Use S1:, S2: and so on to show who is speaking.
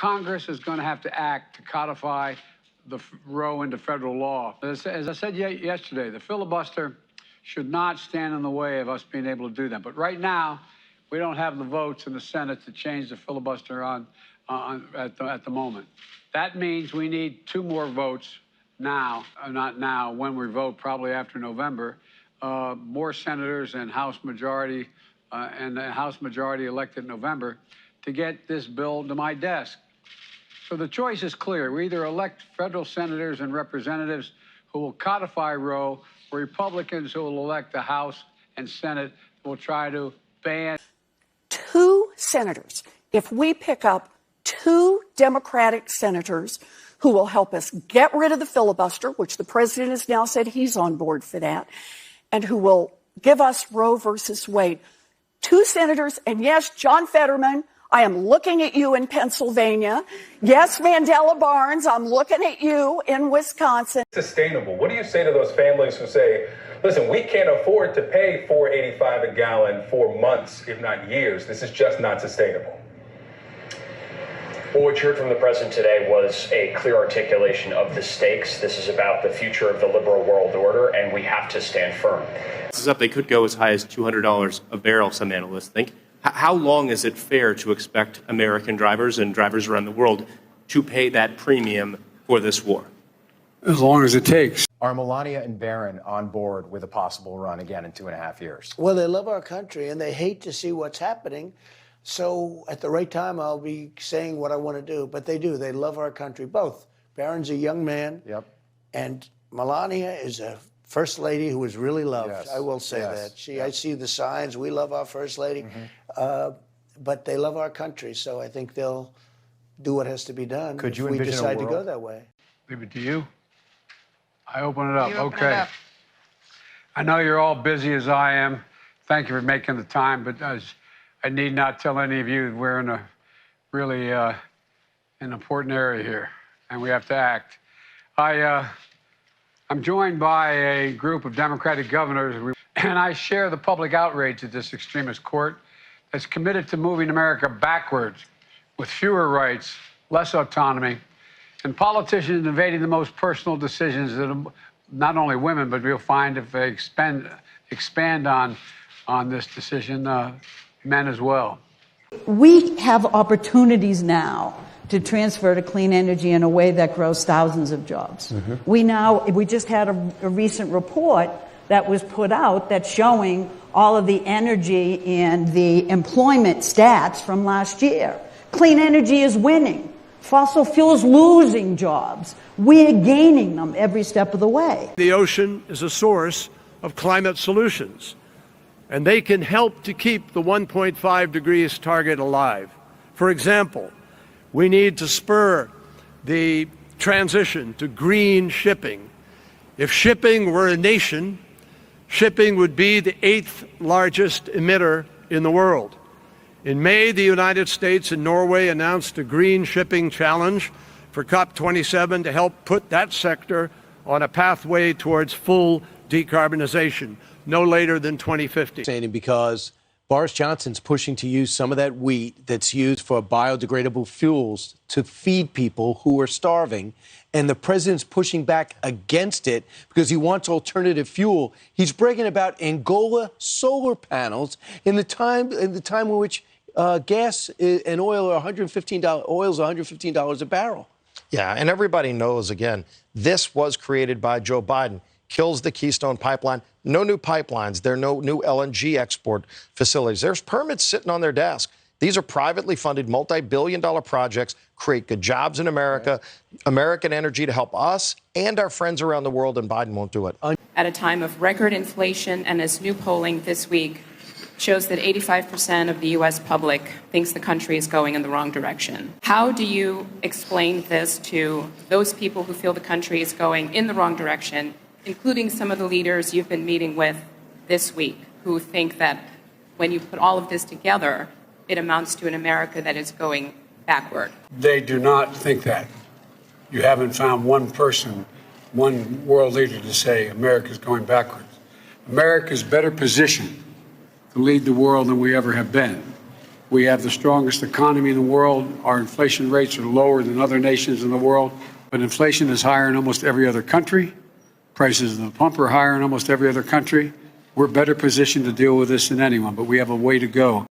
S1: Congress is going to have to act to codify the Roe into federal law. As I said yesterday, the filibuster should not stand in the way of us being able to do that. But right now, we don't have the votes in the Senate to change the filibuster at the moment. That means we need 2 more votes now, not now, when we vote, probably after November, more senators and House majority elected in November to get this bill to my desk. So the choice is clear. We either elect federal senators and representatives who will codify Roe, or Republicans who will elect the House and Senate who will try to ban.
S2: 2 senators, if we pick up 2 Democratic senators who will help us get rid of the filibuster, which the president has now said he's on board for that, and who will give us Roe versus Wade. 2 senators, and yes, John Fetterman, I am looking at you in Pennsylvania. Yes, Mandela Barnes, I'm looking at you in Wisconsin.
S3: Sustainable. What do you say to those families who say, listen, we can't afford to pay $4.85 a gallon for months, if not years. This is just not sustainable.
S4: Well, what you heard from the president today was a clear articulation of the stakes. This is about the future of the liberal world order, and we have to stand firm.
S5: This is up. They could go as high as $200 a barrel, some analysts think. How long is it fair to expect American drivers and drivers around the world to pay that premium for this war?
S1: As long as it takes.
S6: Are Melania and Barron on board with a possible run again in 2.5 years?
S7: Well, they love our country, and they hate to see what's happening. So at the right time, I'll be saying what I want to do. But they do. They love our country, both. Barron's a young man.
S6: Yep.
S7: And Melania is a first lady who is really loved.
S6: Yes.
S7: I will say that. I see the signs. We love our first lady. But they love our country. So I think they'll do what has to be done.
S6: Could you
S7: if we
S6: envision
S7: decide
S6: a
S7: to
S6: world?
S7: go that way.
S1: Leave it to you. I open it up.
S8: Open
S1: Okay.
S8: it up.
S1: I know you're all busy as I am. Thank you for making the time, but I need not tell any of you we're in a really an important area here, and we have to act. I'm joined by a group of Democratic governors, and I share the public outrage at this extremist court that's committed to moving America backwards with fewer rights, less autonomy, and politicians invading the most personal decisions that not only women, but we'll find if they expand on this decision, men as well.
S8: We have opportunities now to transfer to clean energy in a way that grows thousands of jobs. We just had a recent report that was put out that's showing all of the energy and the employment stats from last year. Clean energy is winning. Fossil fuels losing jobs. We're gaining them every step of the way.
S9: The ocean is a source of climate solutions, and they can help to keep the 1.5 degrees target alive. For example, we need to spur the transition to green shipping. If shipping were a nation, shipping would be the 8th largest emitter in the world. In May, the United States and Norway announced a green shipping challenge for COP27 to help put that sector on a pathway towards full decarbonization, no later than 2050.
S10: Because Boris Johnson's pushing to use some of that wheat that's used for biodegradable fuels to feed people who are starving. And the president's pushing back against it because he wants alternative fuel. He's bragging about Angola solar panels in the time in which gas and oil are $115. Oil's $115 a barrel.
S11: Yeah, and everybody knows, again, this was created by Joe Biden. Kills the Keystone Pipeline. No new pipelines. There are no new LNG export facilities. There's permits sitting on their desk. These are privately funded, multi-billion-dollar projects, create good jobs in America, American energy to help us and our friends around the world, and Biden won't do it.
S12: At a time of record inflation, and as new polling this week shows that 85% of the U.S. public thinks the country is going in the wrong direction. How do you explain this to those people who feel the country is going in the wrong direction, including some of the leaders you've been meeting with this week, who think that when you put all of this together, it amounts to an America that is going backward?
S1: They do not think that. You haven't found one person, one world leader to say America's going backwards. America's better positioned to lead the world than we ever have been. We have the strongest economy in the world. Our inflation rates are lower than other nations in the world, but inflation is higher in almost every other country. Prices at the pump are higher in almost every other country. We're better positioned to deal with this than anyone, but we have a way to go.